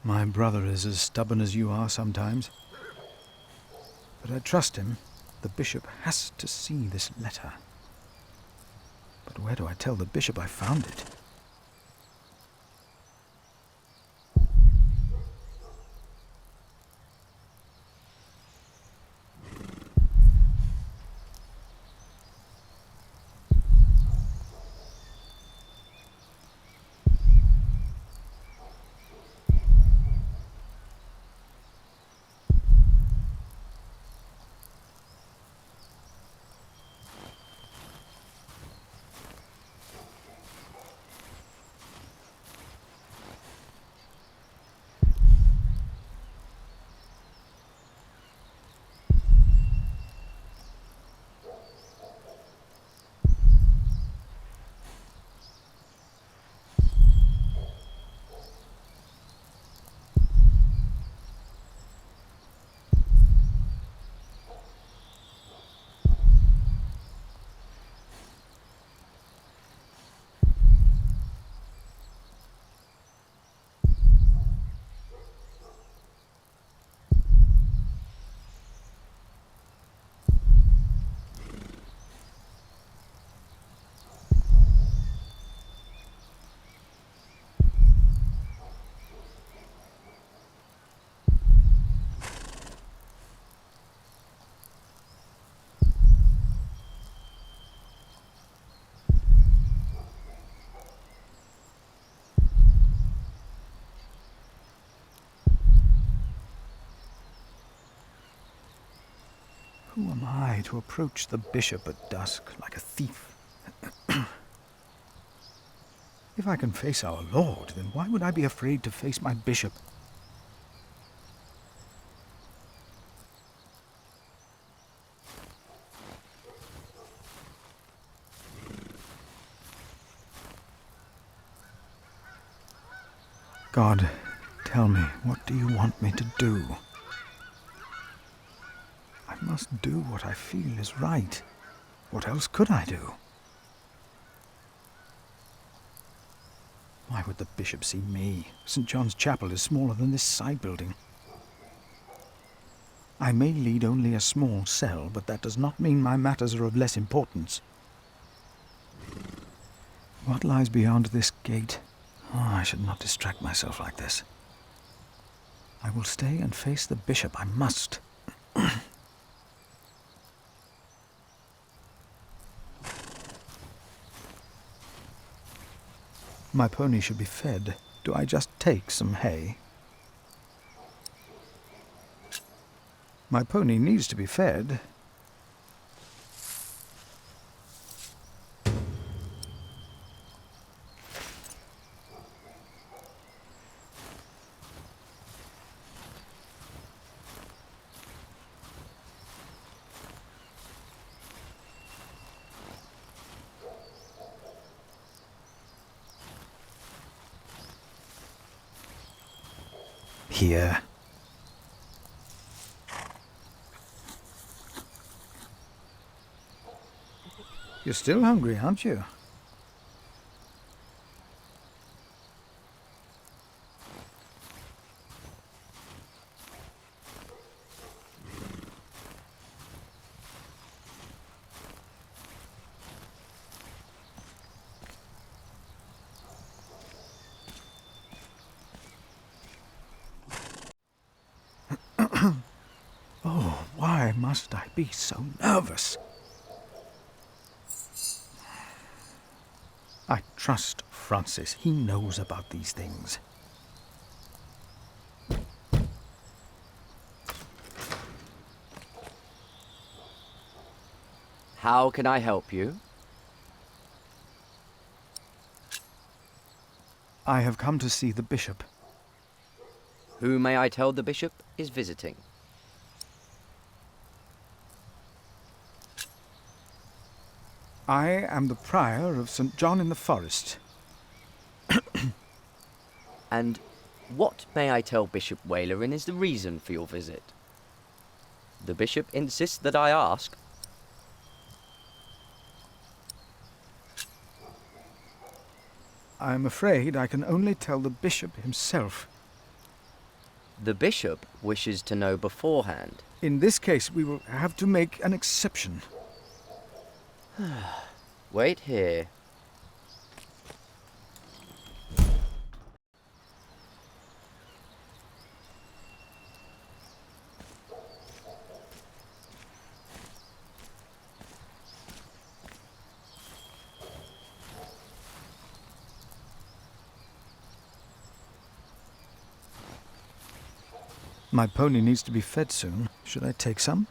My brother is as stubborn as you are sometimes. But I trust him. The bishop has to see this letter. But where do I tell the bishop I found it? Who am I to approach the bishop at dusk like a thief? If I can face our Lord, then why would I be afraid to face my bishop? God, tell me, what do you want me to do? I must do what I feel is right. What else could I do? Why would the bishop see me? St. John's Chapel is smaller than this side building. I may lead only a small cell, but that does not mean my matters are of less importance. What lies beyond this gate? Oh, I should not distract myself like this. I will stay and face the bishop. I must. My pony should be fed. Do I just take some hay? My pony needs to be fed. Here. You're still hungry, aren't you? Oh, why must I be so nervous? I trust Francis. He knows about these things. How can I help you? I have come to see the bishop. Who may I tell the bishop is visiting? I am the prior of St. John in the Forest. And what may I tell Bishop Wailerin is the reason for your visit? The bishop insists that I ask. I'm afraid I can only tell the bishop himself. The bishop wishes to know beforehand. In this case, we will have to make an exception. Wait here. My pony needs to be fed soon. Should I take some?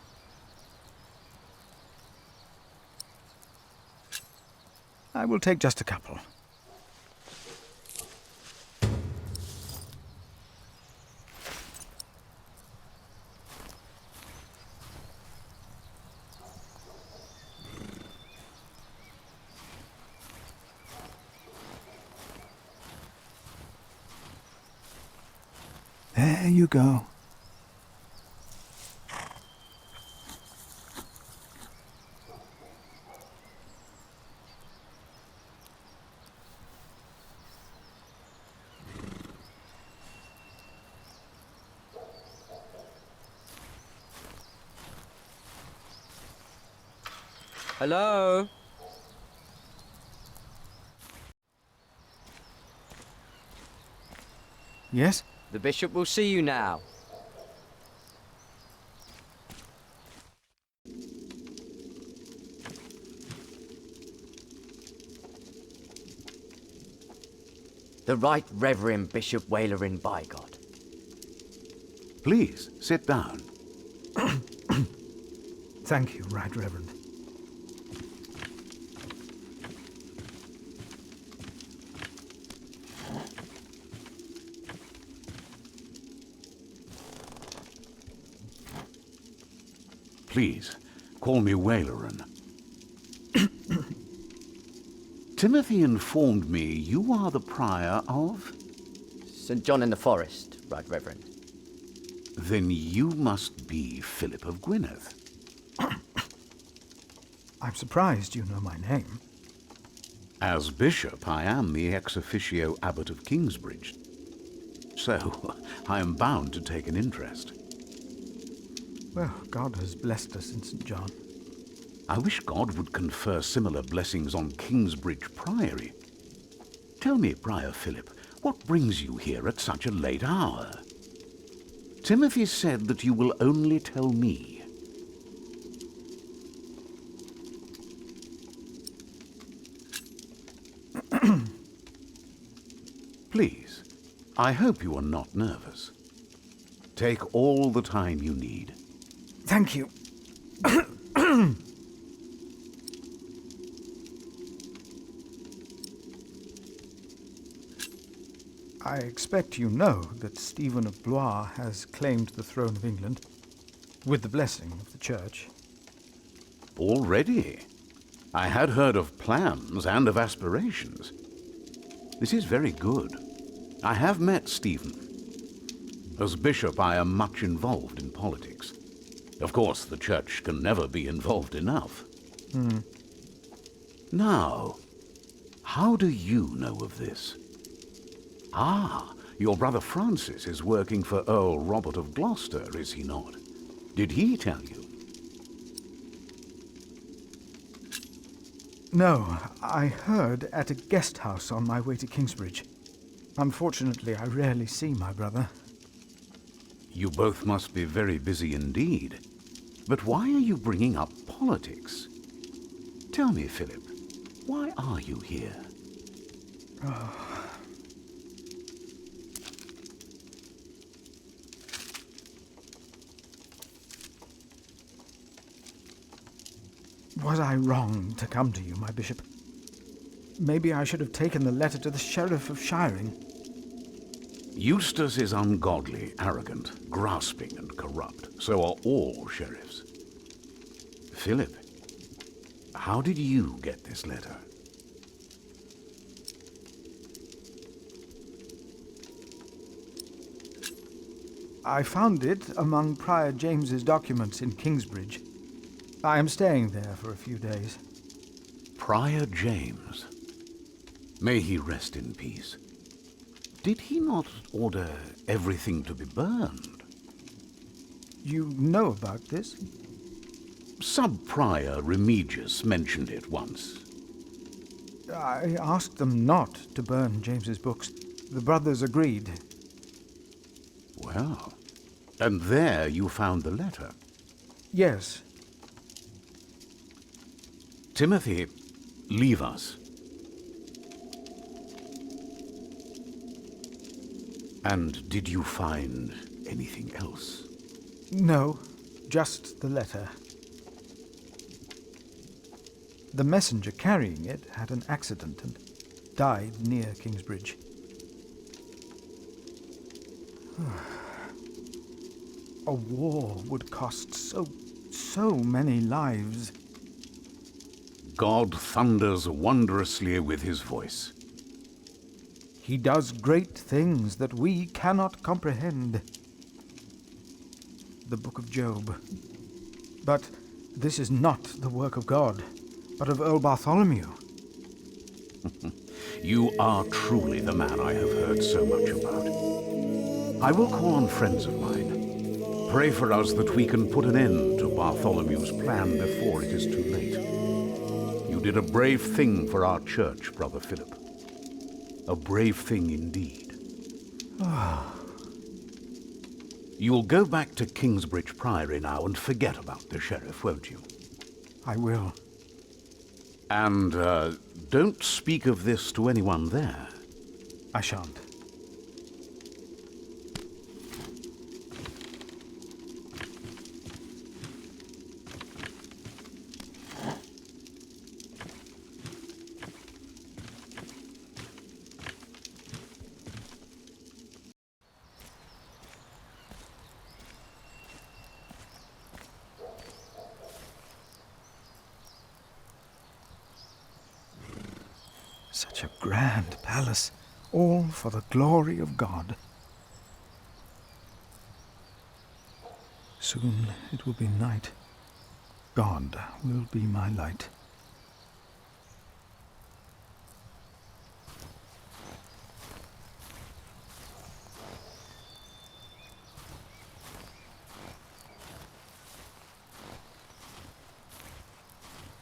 I will take just a couple. There you go. Hello? Yes? The bishop will see you now. The Right Reverend Bishop Wailerin Bygod. Please, sit down. Thank you, Right Reverend. Please, call me Wailerin. Timothy informed me you are the prior of? St. John in the Forest, Right Reverend. Then you must be Philip of Gwynedd. I'm surprised you know my name. As bishop, I am the ex officio abbot of Kingsbridge. So, I am bound to take an interest. Well, God has blessed us in St. John. I wish God would confer similar blessings on Kingsbridge Priory. Tell me, Prior Philip, what brings you here at such a late hour? Timothy said that you will only tell me. Please, I hope you are not nervous. Take all the time you need. Thank you. I expect you know that Stephen of Blois has claimed the throne of England, with the blessing of the Church. Already? I had heard of plans and of aspirations. This is very good. I have met Stephen. As bishop, I am much involved in politics. Of course, the Church can never be involved enough. Now, how do you know of this? Ah, your brother Francis is working for Earl Robert of Gloucester, is he not? Did he tell you? No, I heard at a guest house on my way to Kingsbridge. Unfortunately, I rarely see my brother. You both must be very busy indeed. But why are you bringing up politics? Tell me, Philip, why are you here? Was I wrong to come to you, my bishop? Maybe I should have taken the letter to the Sheriff of Shiring. Eustace is ungodly, arrogant, grasping, and corrupt. So are all sheriffs. Philip, how did you get this letter? I found it among Prior James's documents in Kingsbridge. I am staying there for a few days. Prior James. May he rest in peace. Did he not order everything to be burned? You know about this? Sub-Prior Remigius mentioned it once. I asked them not to burn James's books. The brothers agreed. Well, and there you found the letter. Yes. Timothy, leave us. And did you find anything else? No, just the letter. The messenger carrying it had an accident and died near Kingsbridge. A war would cost so many lives. God thunders wondrously with his voice. He does great things that we cannot comprehend. The Book of Job. But this is not the work of God, but of Earl Bartholomew. You are truly the man I have heard so much about. I will call on friends of mine. Pray for us that we can put an end to Bartholomew's plan before it is too late. You did a brave thing for our church, Brother Philip. A brave thing indeed. You'll go back to Kingsbridge Priory now and forget about the sheriff, won't you? I will. And don't speak of this to anyone there. I shan't. Such a grand palace, all for the glory of God. Soon it will be night. God will be my light.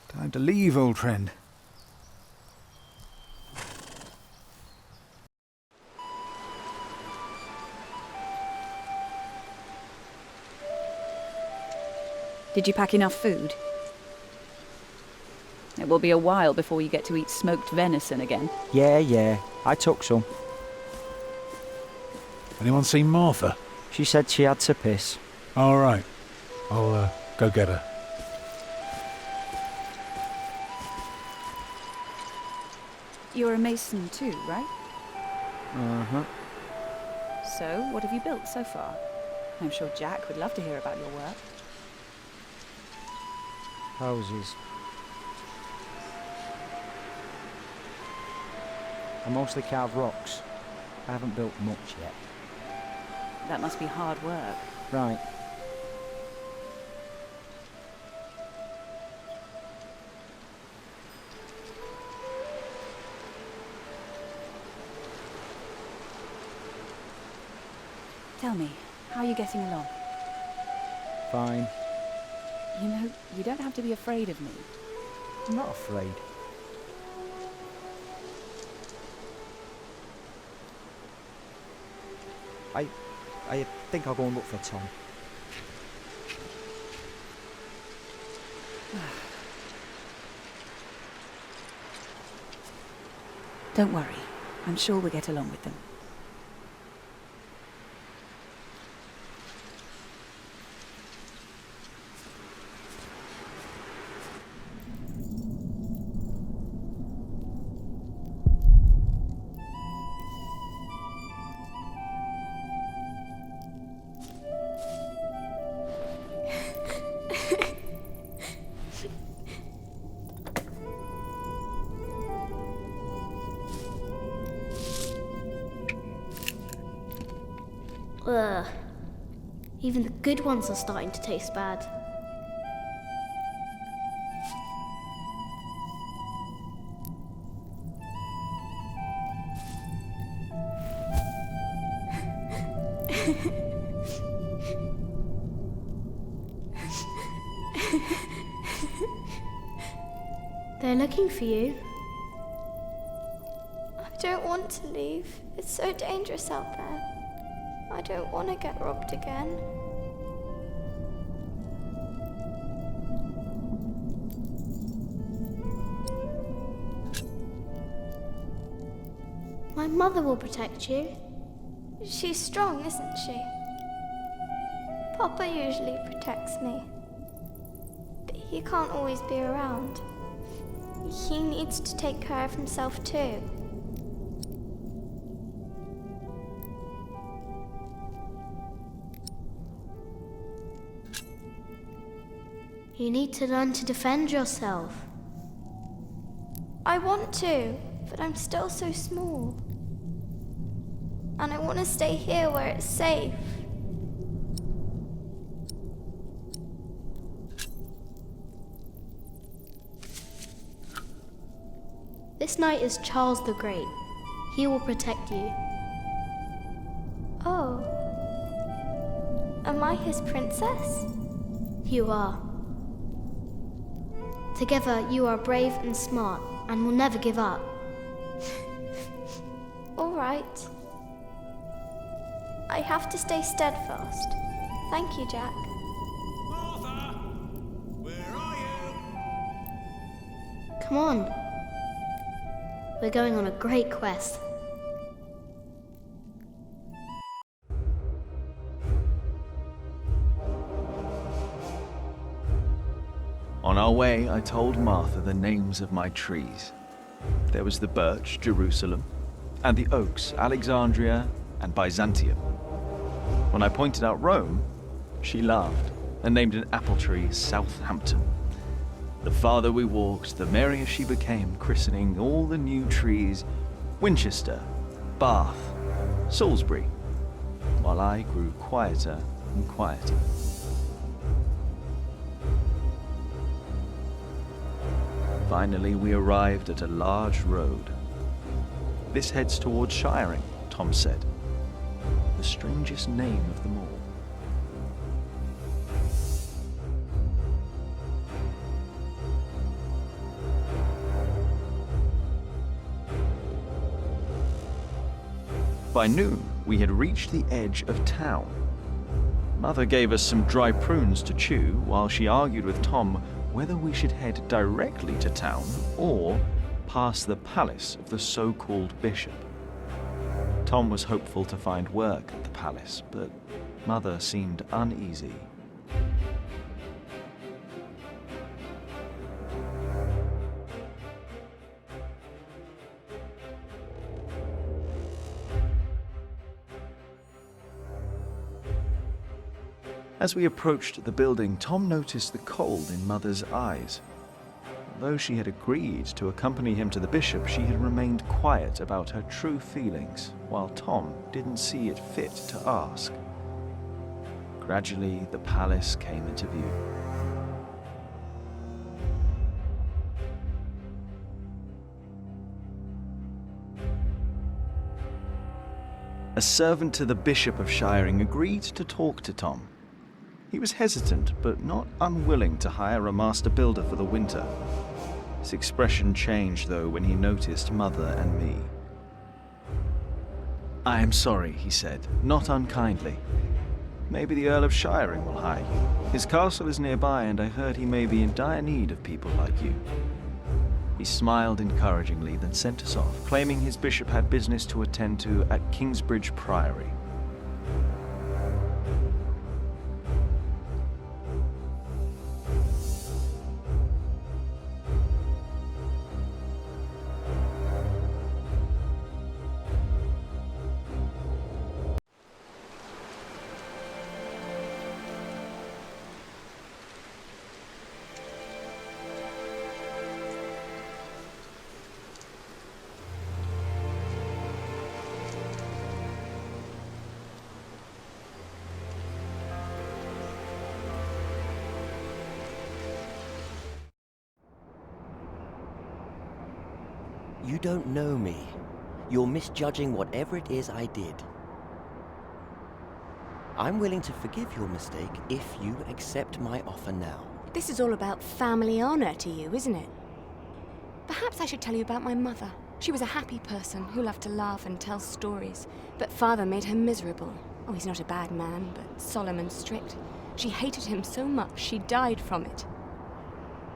Time to leave, old friend. Did you pack enough food? It will be a while before you get to eat smoked venison again. Yeah, I took some. Anyone seen Martha? She said she had to piss. All right. I'll go get her. You're a mason too, right? Uh-huh. So, what have you built so far? I'm sure Jack would love to hear about your work. Houses. I mostly carve rocks. I haven't built much yet. That must be hard work. Right. Tell me, how are you getting along? Fine. You know, you don't have to be afraid of me. I'm not afraid. I think I'll go and look for Tom. Don't worry. I'm sure we'll get along with them. Ugh. Even the good ones are starting to taste bad. They're looking for you. I don't want to leave. It's so dangerous out there. I don't want to get robbed again. My mother will protect you. She's strong, isn't she? Papa usually protects me. But he can't always be around. He needs to take care of himself too. You need to learn to defend yourself. I want to, but I'm still so small. And I want to stay here where it's safe. This knight is Charles the Great. He will protect you. Oh. Am I his princess? You are. Together, you are brave and smart, and will never give up. All right. I have to stay steadfast. Thank you, Jack. Martha! Where are you? Come on. We're going on a great quest. On our way, I told Martha the names of my trees. There was the birch, Jerusalem, and the oaks, Alexandria and Byzantium. When I pointed out Rome, she laughed and named an apple tree Southampton. The farther we walked, the merrier she became, christening all the new trees Winchester, Bath, Salisbury, while I grew quieter and quieter. Finally, we arrived at a large road. This heads towards Shiring, Tom said. The strangest name of them all. By noon, we had reached the edge of town. Mother gave us some dry prunes to chew while she argued with Tom whether we should head directly to town or past the palace of the so-called bishop. Tom was hopeful to find work at the palace, but Mother seemed uneasy. As we approached the building, Tom noticed the cold in Mother's eyes. Though she had agreed to accompany him to the bishop, she had remained quiet about her true feelings, while Tom didn't see it fit to ask. Gradually, the palace came into view. A servant to the Bishop of Shiring agreed to talk to Tom. He was hesitant, but not unwilling to hire a master builder for the winter. His expression changed, though, when he noticed Mother and me. "I am sorry," he said, not unkindly. "Maybe the Earl of Shiring will hire you. His castle is nearby, and I heard he may be in dire need of people like you." He smiled encouragingly, then sent us off, claiming his bishop had business to attend to at Kingsbridge Priory. You don't know me. You're misjudging whatever it is I did. I'm willing to forgive your mistake if you accept my offer now. This is all about family honor to you, isn't it? Perhaps I should tell you about my mother. She was a happy person who loved to laugh and tell stories, but father made her miserable. Oh, he's not a bad man, but solemn and strict. She hated him so much she died from it.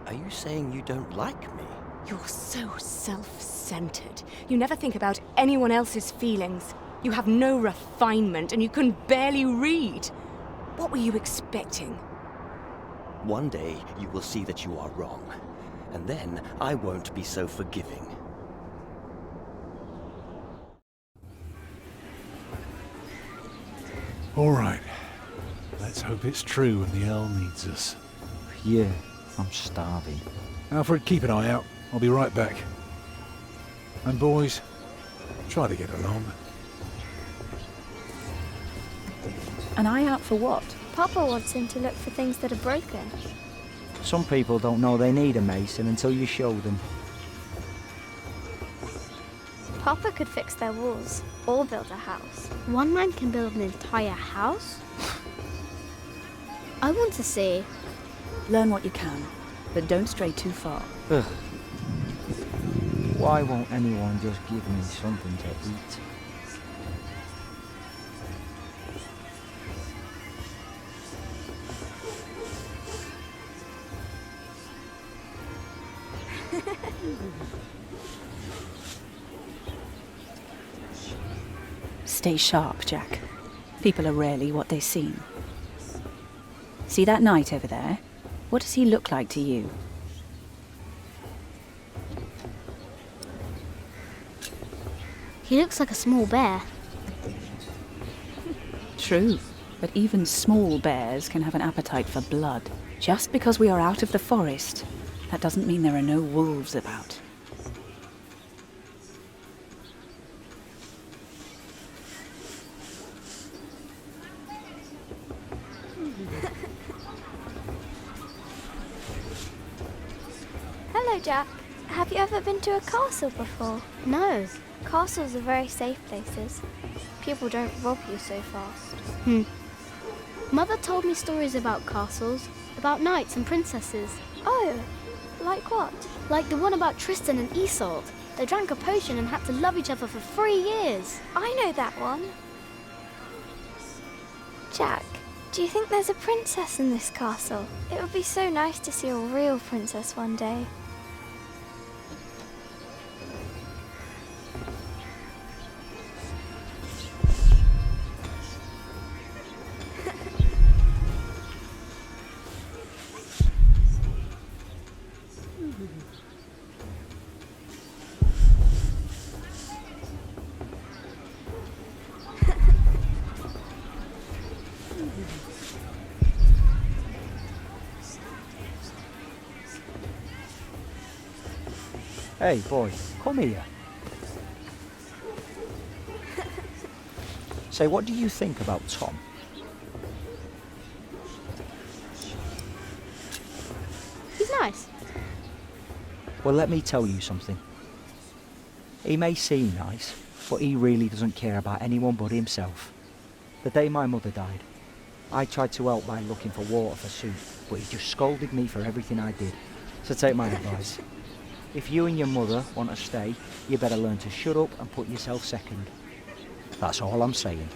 Are you saying you don't like me? You're so self-centered. You never think about anyone else's feelings. You have no refinement and you can barely read. What were you expecting? One day you will see that you are wrong, and then I won't be so forgiving. All right. Let's hope it's true and the Earl needs us. Yeah, I'm starving. Alfred, keep an eye out. I'll be right back. And boys, try to get along. An eye out for what? Papa wants him to look for things that are broken. Some people don't know they need a mason until you show them. Papa could fix their walls or build a house. One man can build an entire house? I want to see. Learn what you can, but don't stray too far. Ugh. Why won't anyone just give me something to eat? Stay sharp, Jack. People are rarely what they seem. See that knight over there? What does he look like to you? He looks like a small bear. True, but even small bears can have an appetite for blood. Just because we are out of the forest, that doesn't mean there are no wolves about. Hello, Jack. Have you ever been to a castle before? No. Castles are very safe places. People don't rob you so fast. Mother told me stories about castles, about knights and princesses. Oh, like what? Like the one about Tristan and Isolde. They drank a potion and had to love each other for 3 years. I know that one. Jack, do you think there's a princess in this castle? It would be so nice to see a real princess one day. Hey, boy, come here. Say, what do you think about Tom? He's nice. Well, let me tell you something. He may seem nice, but he really doesn't care about anyone but himself. The day my mother died, I tried to help by looking for water for soup, but he just scolded me for everything I did. So take my advice. If you and your mother want to stay, you better learn to shut up and put yourself second. That's all I'm saying.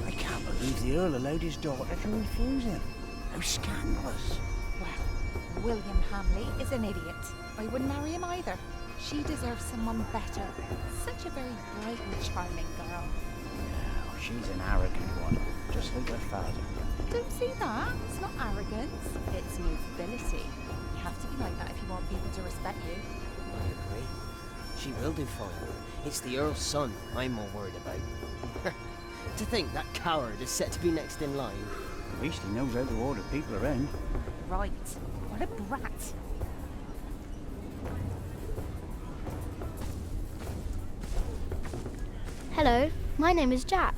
I can't believe the Earl allowed his daughter to refuse him. How scandalous. Well, William Hamley is an idiot. I wouldn't marry him either. She deserves someone better. Such a very bright and charming girl. No, she's an arrogant one, just like her father. Don't see that. It's not arrogance. It's nobility. You have to be like that if you want people to respect you. I agree. She will do fine. It's the Earl's son I'm more worried about. To think that coward is set to be next in line. At least he knows how to order people around. Right. What a brat. Hello, my name is Jack.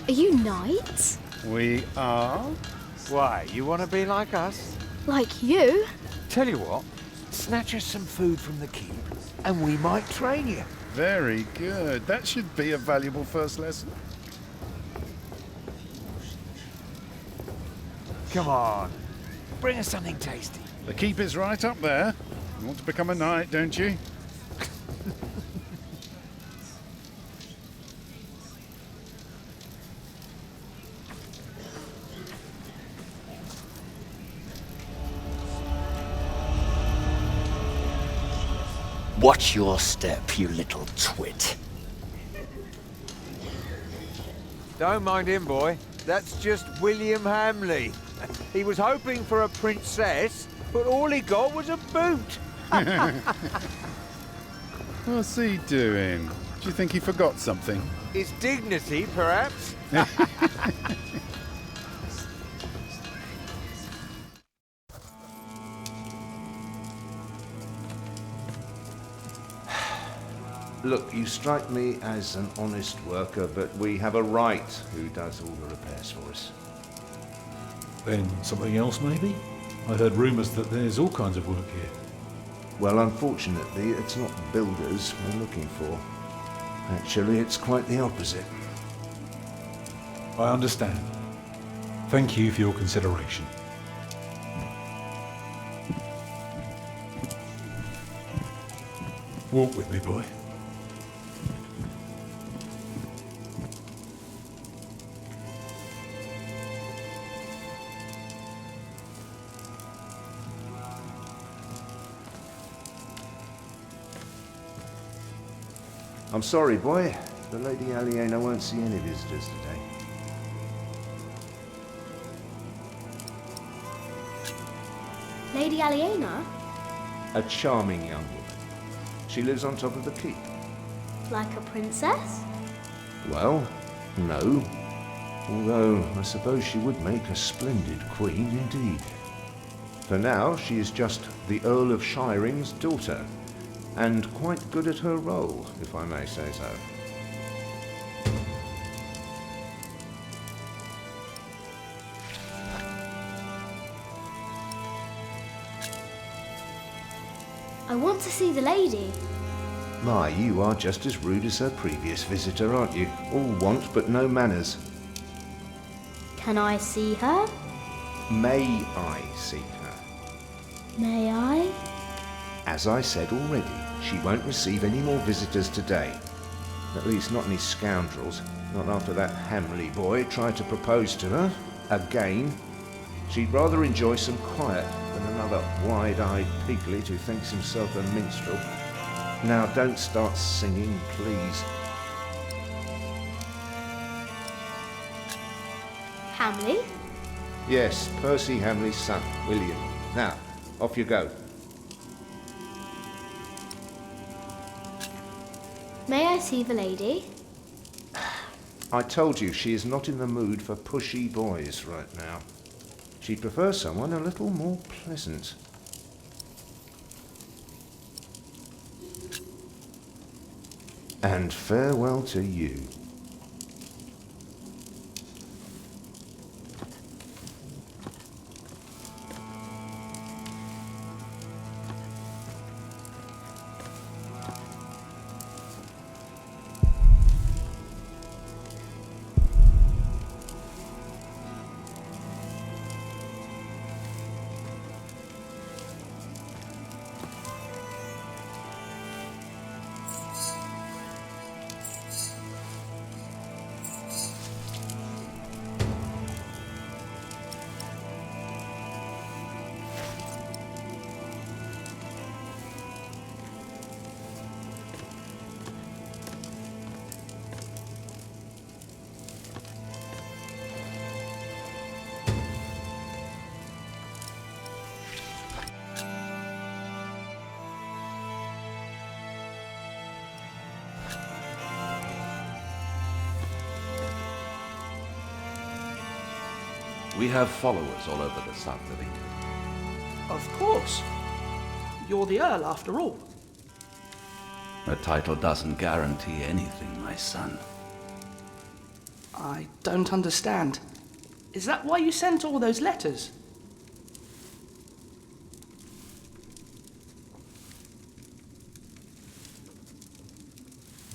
Are you knights? We are? Why, you want to be like us? Like you? Tell you what, snatch us some food from the keep, and we might train you. Very good. That should be a valuable first lesson. Come on, bring us something tasty. The keep is right up there. You want to become a knight, don't you? Watch your step, you little twit. Don't mind him, boy. That's just William Hamley. He was hoping for a princess, but all he got was a boot. What's he doing? Do you think he forgot something? His dignity, perhaps? Look, you strike me as an honest worker, but we have a right who does all the repairs for us. Then something else, maybe? I heard rumours that there's all kinds of work here. Well, unfortunately, it's not builders we're looking for. Actually, it's quite the opposite. I understand. Thank you for your consideration. Walk with me, boy. I'm sorry, boy. The Lady Aliena won't see any visitors today. Lady Aliena? A charming young woman. She lives on top of the keep. Like a princess? Well, no. Although, I suppose she would make a splendid queen indeed. For now, she is just the Earl of Shiring's daughter, and quite good at her role, if I may say so. I want to see the lady. My, you are just as rude as her previous visitor, aren't you? All want but no manners. Can I see her? May I see her? May I? As I said already, she won't receive any more visitors today. At least not any scoundrels. Not after that Hamley boy tried to propose to her. Again. She'd rather enjoy some quiet than another wide-eyed piglet who thinks himself a minstrel. Now don't start singing, please. Hamley? Yes, Percy Hamley's son, William. Now, off you go. May I see the lady? I told you she is not in the mood for pushy boys right now. She prefers someone a little more pleasant. And farewell to you. We have followers all over the south of England. Of course. You're the Earl, after all. A title doesn't guarantee anything, my son. I don't understand. Is that why you sent all those letters?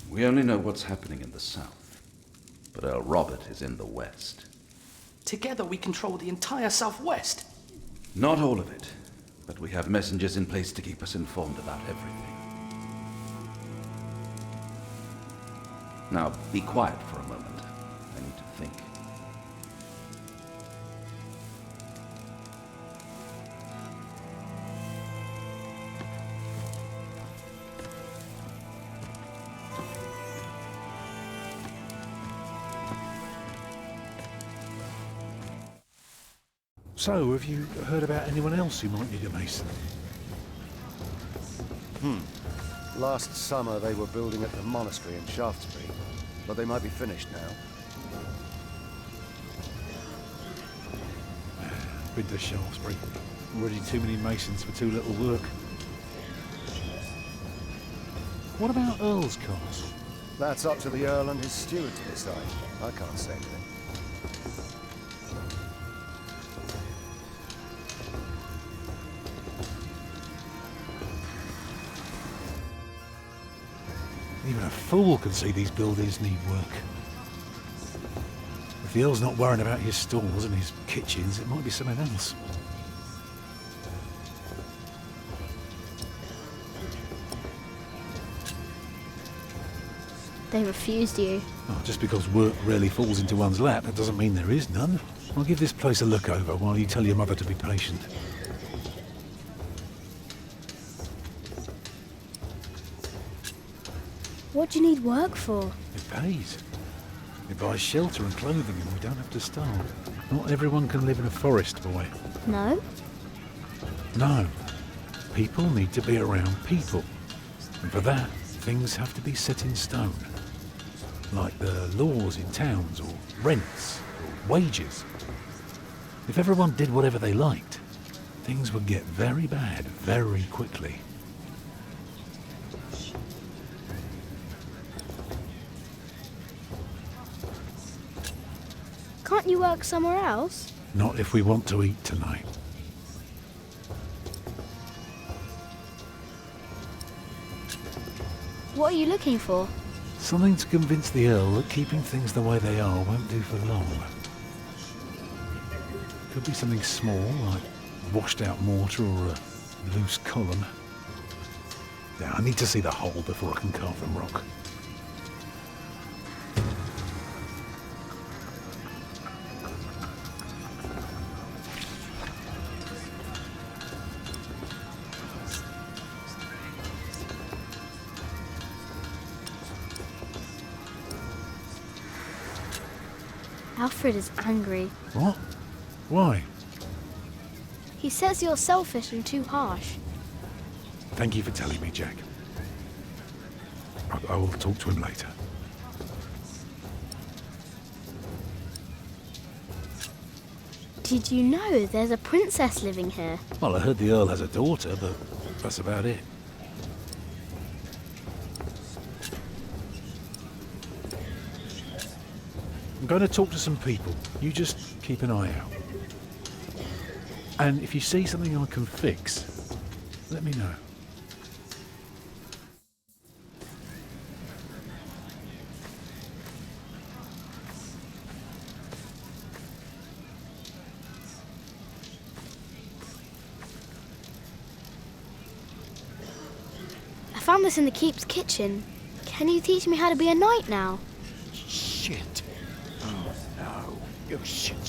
We only know what's happening in the south, but Earl Robert is in the west. Together we control the entire southwest. Not all of it, but we have messengers in place to keep us informed about everything. Now, be quiet for a moment. I need to think. So, have you heard about anyone else who might need a mason? Last summer they were building at the monastery in Shaftesbury, but they might be finished now. Been to Shaftesbury. Already too many masons for too little work. What about Earl's Castle? That's up to the Earl and his steward to decide. I can't say anything. Even a fool can see these buildings need work. If the Earl's not worrying about his stalls and his kitchens, it might be something else. They refused you. Oh, just because work rarely falls into one's lap, that doesn't mean there is none. I'll give this place a look over while you tell your mother to be patient. What do you need work for? It pays. It buys shelter and clothing and we don't have to starve. Not everyone can live in a forest, boy. No? No. People need to be around people. And for that, things have to be set in stone. Like the laws in towns, or rents, or wages. If everyone did whatever they liked, things would get very bad very quickly. Can't you work somewhere else? Not if we want to eat tonight. What are you looking for? Something to convince the Earl that keeping things the way they are won't do for long. Could be something small, like washed out mortar or a loose column. Yeah, I need to see the hole before I can carve them rock. Alfred is angry. What? Why? He says you're selfish and too harsh. Thank you for telling me, Jack. I will talk to him later. Did you know there's a princess living here? Well, I heard the Earl has a daughter, but that's about it. I'm going to talk to some people. You just keep an eye out. And if you see something I can fix, let me know. I found this in the keep's kitchen. Can you teach me how to be a knight now? Shit. Oh, no. You shit.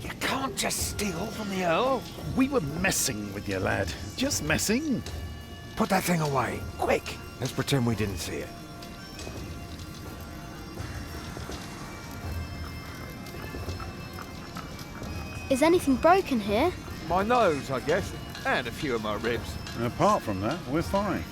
You can't just steal from the Earl. We were messing with you, lad. Just messing. Put that thing away, quick. Let's pretend we didn't see it. Is anything broken here? My nose, I guess, and a few of my ribs. Apart from that, we're fine.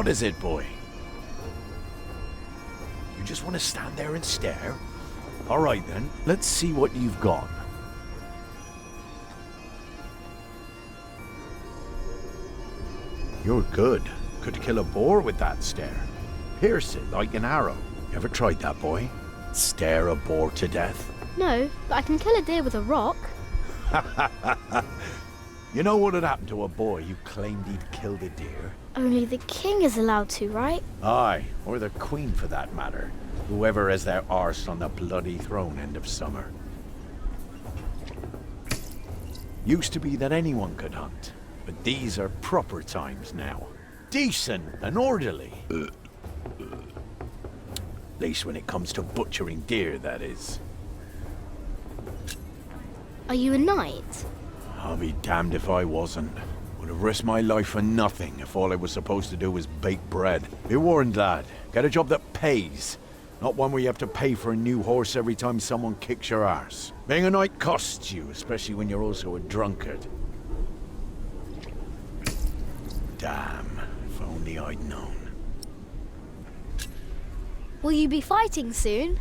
What is it, boy? You just want to stand there and stare? All right, then. Let's see what you've got. You're good. Could kill a boar with that stare. Pierce it like an arrow. You ever tried that, boy? Stare a boar to death? No, but I can kill a deer with a rock. You know what had happened to a boy who claimed he'd killed a deer? Only the king is allowed to, right? Aye, or the queen for that matter. Whoever has their arse on the bloody throne end of summer. Used to be that anyone could hunt, but these are proper times now. Decent and orderly. At least when it comes to butchering deer, that is. Are you a knight? I'll be damned if I wasn't. Would have risked my life for nothing if all I was supposed to do was bake bread. Be warned, lad. Get a job that pays. Not one where you have to pay for a new horse every time someone kicks your arse. Being a knight costs you, especially when you're also a drunkard. Damn, if only I'd known. Will you be fighting soon?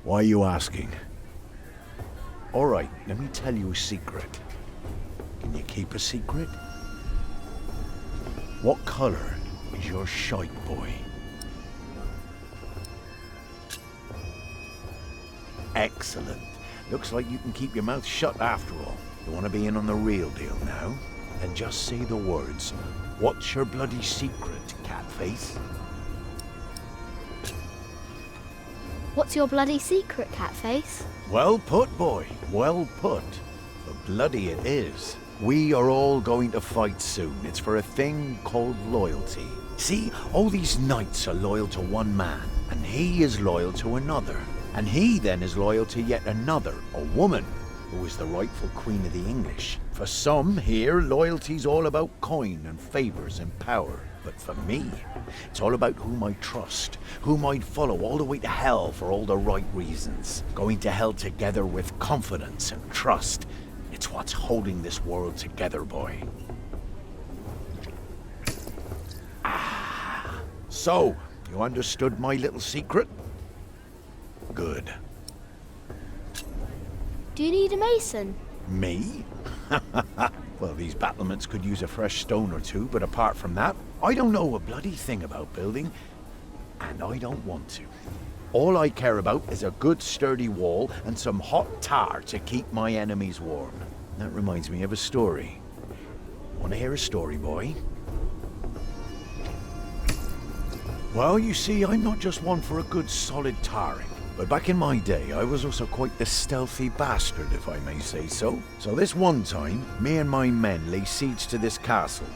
Why are you asking? All right, let me tell you a secret. Can you keep a secret? What color is your shite, boy? Excellent. Looks like you can keep your mouth shut after all. You want to be in on the real deal now? Then just say the words. What's your bloody secret, Catface? What's your bloody secret, Catface? Well put, boy. Well put. But bloody it is. We are all going to fight soon. It's for a thing called loyalty. See, all these knights are loyal to one man, and he is loyal to another. And he then is loyal to yet another, a woman, who is the rightful queen of the English. For some here, loyalty's all about coin and favours and power. But for me, it's all about whom I trust, whom I'd follow all the way to hell for all the right reasons. Going to hell together with confidence and trust. It's what's holding this world together, boy. Ah. So, you understood my little secret? Good. Do you need a mason? Me? Well, these battlements could use a fresh stone or two, but apart from that, I don't know a bloody thing about building, and I don't want to. All I care about is a good sturdy wall and some hot tar to keep my enemies warm. That reminds me of a story. Want to hear a story, boy? Well, you see, I'm not just one for a good solid tarring. But back in my day, I was also quite the stealthy bastard, if I may say so. So this one time, me and my men lay siege to this castle.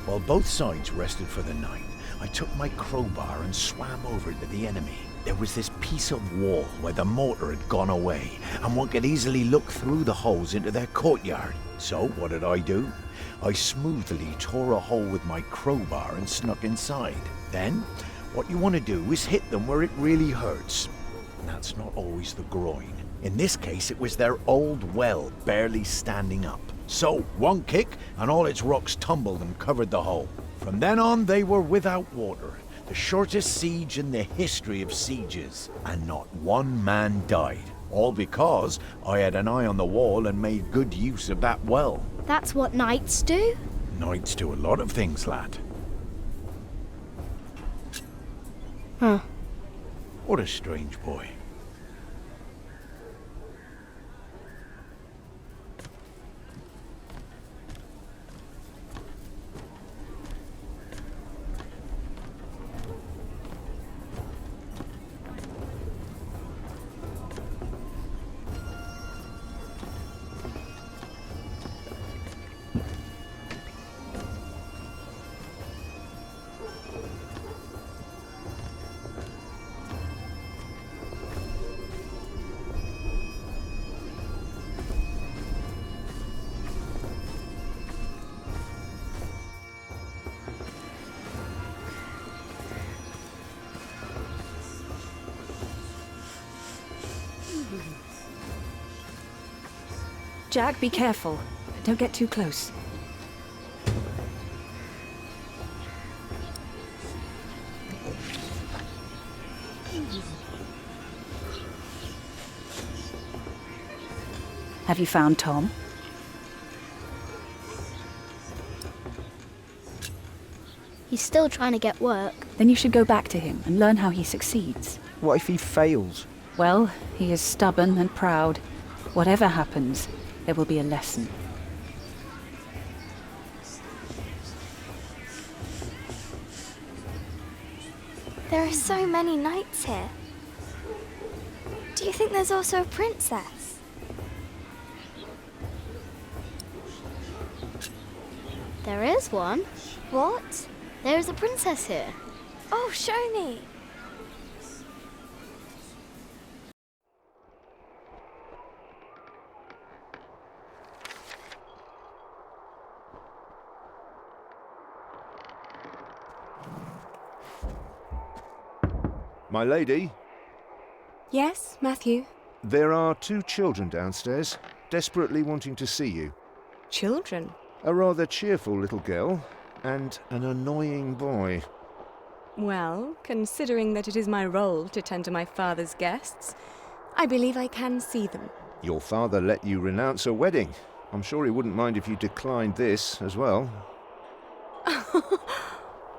While both sides rested for the night, I took my crowbar and swam over to the enemy. There was this piece of wall where the mortar had gone away, and one could easily look through the holes into their courtyard. So what did I do? I smoothly tore a hole with my crowbar and snuck inside. Then, what you want to do is hit them where it really hurts. And that's not always the groin. In this case, it was their old well barely standing up. So, one kick, and all its rocks tumbled and covered the hole. From then on, they were without water. The shortest siege in the history of sieges. And not one man died. All because I had an eye on the wall and made good use of that well. That's what knights do? Knights do a lot of things, lad. Huh. What a strange boy. Jack, be careful. Don't get too close. Have you found Tom? He's still trying to get work. Then you should go back to him and learn how he succeeds. What if he fails? Well, he is stubborn and proud. Whatever happens, there will be a lesson. There are so many knights here. Do you think there's also a princess? There is one. What? There is a princess here. Oh, show me. My lady, Yes, Matthew? there are 2 children downstairs, desperately wanting to see you. Children? A rather cheerful little girl and an annoying boy. Well, considering that it is my role to tend to my father's guests, I believe I can see them. Your father let you renounce a wedding. I'm sure he wouldn't mind if you declined this as well.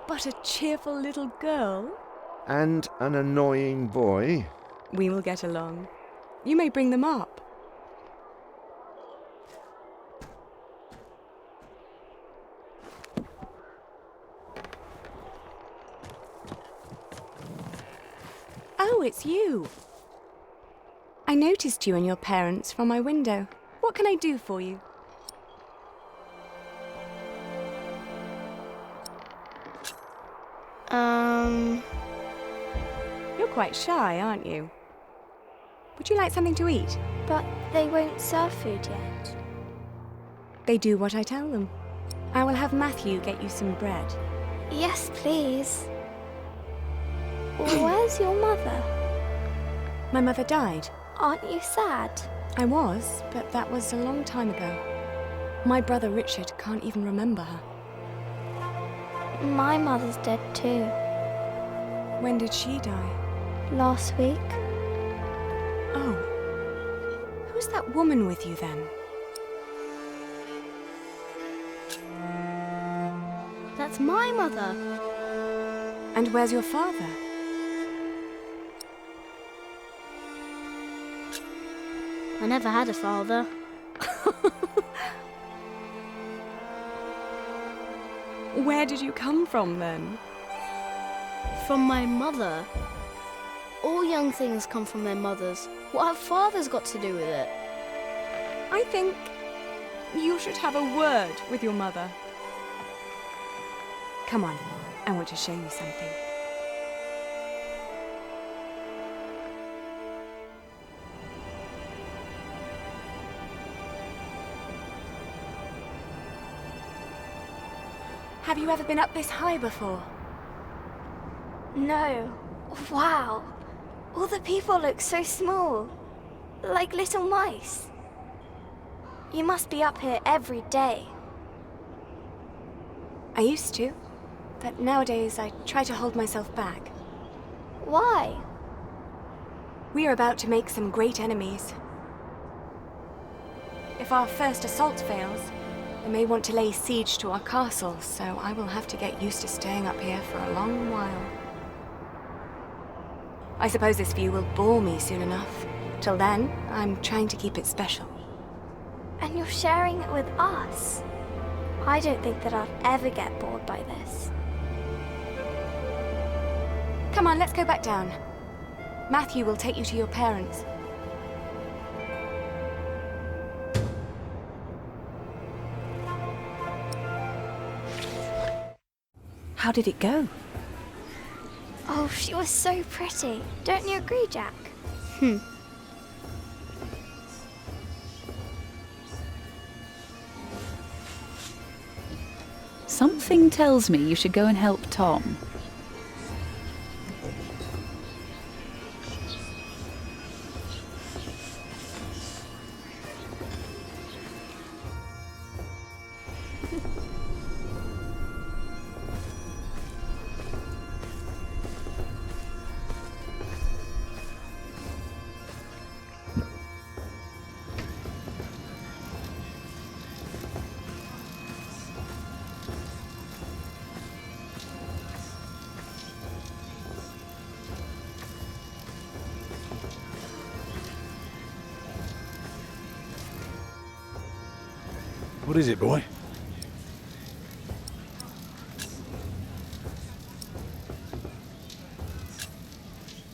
But a cheerful little girl? And an annoying boy. We will get along. You may bring them up. Oh, it's you. I noticed you and your parents from my window. What can I do for you? You're quite shy, aren't you? Would you like something to eat? But they won't serve food yet. They do what I tell them. I will have Matthew get you some bread. Yes, please. Where's your mother? My mother died. Aren't you sad? I was, but that was a long time ago. My brother Richard can't even remember her. My mother's dead too. When did she die? Last week. Oh. Who's that woman with you then? That's my mother. And where's your father? I never had a father. Where did you come from then? From my mother. All young things come from their mothers. What have fathers got to do with it? I think you should have a word with your mother. Come on, I want to show you something. Have you ever been up this high before? No. Wow. All the people look so small. Like little mice. You must be up here every day. I used to, but nowadays I try to hold myself back. Why? We are about to make some great enemies. If our first assault fails, they may want to lay siege to our castle, so I will have to get used to staying up here for a long while. I suppose this view will bore me soon enough. Till then, I'm trying to keep it special. And you're sharing it with us. I don't think that I'll ever get bored by this. Come on, let's go back down. Matthew will take you to your parents. How did it go? Oh, she was so pretty. Don't you agree, Jack? Something tells me you should go and help Tom. What is it, boy?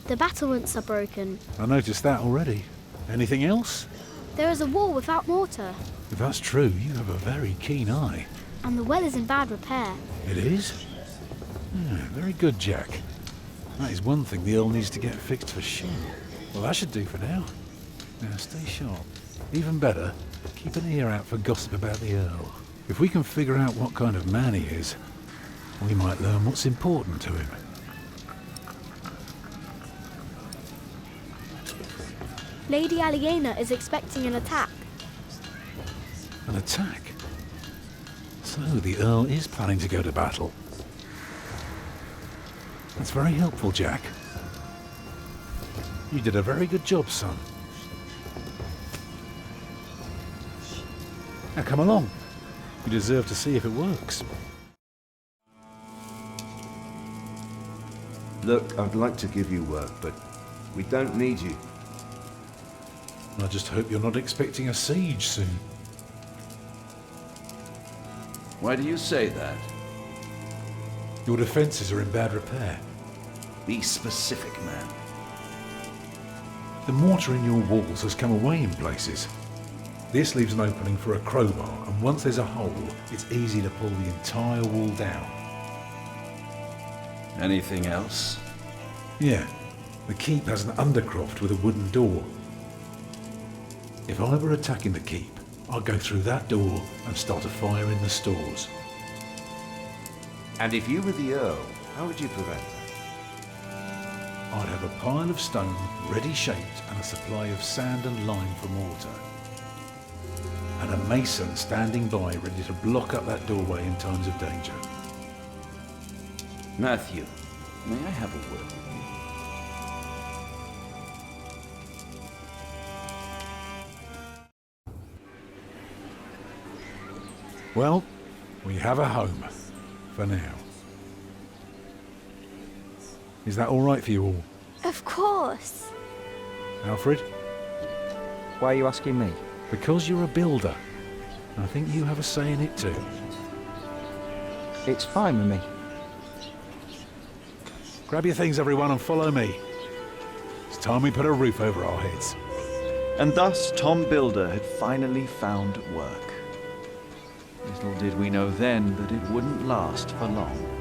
The battlements are broken. I noticed that already. Anything else? There is a wall without mortar. If that's true, you have a very keen eye. And the well is in bad repair. It is? Yeah, very good, Jack. That is one thing the Earl needs to get fixed for sure. Well, that should do for now. Now, stay sharp. Even better, keep an ear out for gossip about the Earl. If we can figure out what kind of man he is, we might learn what's important to him. Lady Aliena is expecting an attack. An attack? So the Earl is planning to go to battle. That's very helpful, Jack. You did a very good job, son. Now come along. You deserve to see if it works. Look, I'd like to give you work, but we don't need you. I just hope you're not expecting a siege soon. Why do you say that? Your defences are in bad repair. Be specific, man. The mortar in your walls has come away in places. This leaves an opening for a crowbar, and once there's a hole, it's easy to pull the entire wall down. Anything else? Yeah, the keep has an undercroft with a wooden door. If I were attacking the keep, I'd go through that door and start a fire in the stores. And if you were the Earl, how would you prevent that? I'd have a pile of stone ready shaped and a supply of sand and lime for mortar. And a mason standing by ready to block up that doorway in times of danger. Matthew, may I have a word with you? Well, we have a home. For now. Is that all right for you all? Of course. Alfred? Why are you asking me? Because you're a builder. I think you have a say in it too. It's fine with me. Grab your things, everyone, and follow me. It's time we put a roof over our heads. And thus Tom Builder had finally found work. Little did we know then that it wouldn't last for long.